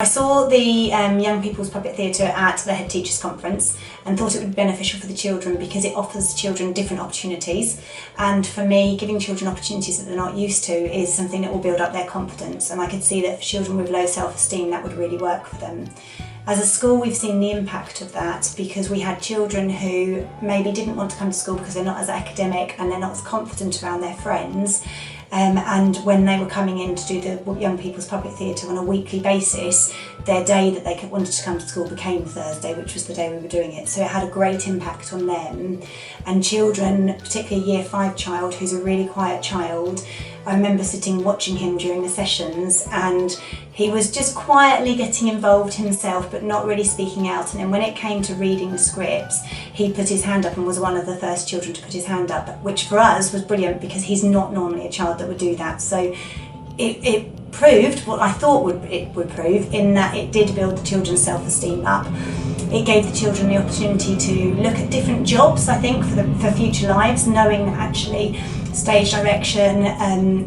I saw the Young People's Puppet Theatre at the Headteachers Conference and thought it would be beneficial for the children because it offers children different opportunities, and for me, giving children opportunities that they're not used to is something that will build up their confidence, and I could see that for children with low self-esteem that would really work for them. As a school, we've seen the impact of that because we had children who maybe didn't want to come to school because they're not as academic and they're not as confident around their friends. And when they were coming in to do the Young People's Puppet Theatre on a weekly basis, their day that they wanted to come to school became Thursday, which was the day we were doing it. So it had a great impact on them. And children, particularly a Year 5 child who's a really quiet child, I remember sitting watching him during the sessions, and he was just quietly getting involved himself but not really speaking out, and then when it came to reading the scripts he put his hand up and was one of the first children to put his hand up, which for us was brilliant because he's not normally a child that would do that. So it proved what I thought it would prove, in that it did build the children's self-esteem up. It gave the children the opportunity to look at different jobs, I think, for future lives, knowing that actually stage direction,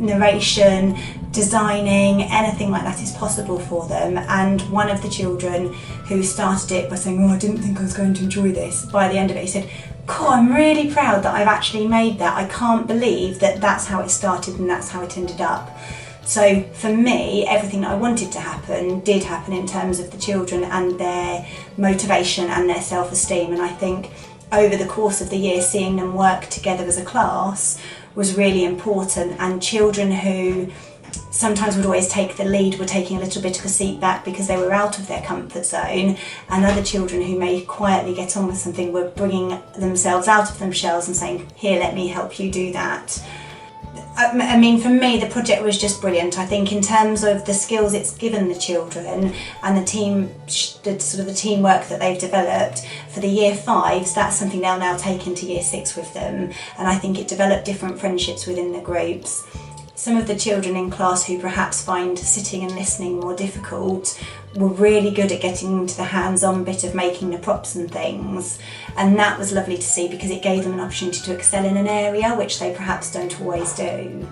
narration, designing, anything like that is possible for them. And one of the children who started it by saying, "Oh, I didn't think I was going to enjoy this," by the end of it he said, "Cool, I'm really proud that I've actually made that. I can't believe that that's how it started and that's how it ended up." So for me, everything that I wanted to happen did happen in terms of the children and their motivation and their self-esteem. And I think over the course of the year, seeing them work together as a class was really important. And children who sometimes would always take the lead were taking a little bit of a seat back because they were out of their comfort zone, and other children who may quietly get on with something were bringing themselves out of themselves and saying, "Here, let me help you do that." I mean, for me, the project was just brilliant. I think in terms of the skills it's given the children and the teamwork that they've developed for the Year 5s, that's something they'll now take into Year 6 with them. And I think it developed different friendships within the groups. Some of the children in class who perhaps find sitting and listening more difficult were really good at getting into the hands-on bit of making the props and things, and that was lovely to see because it gave them an opportunity to excel in an area which they perhaps don't always do.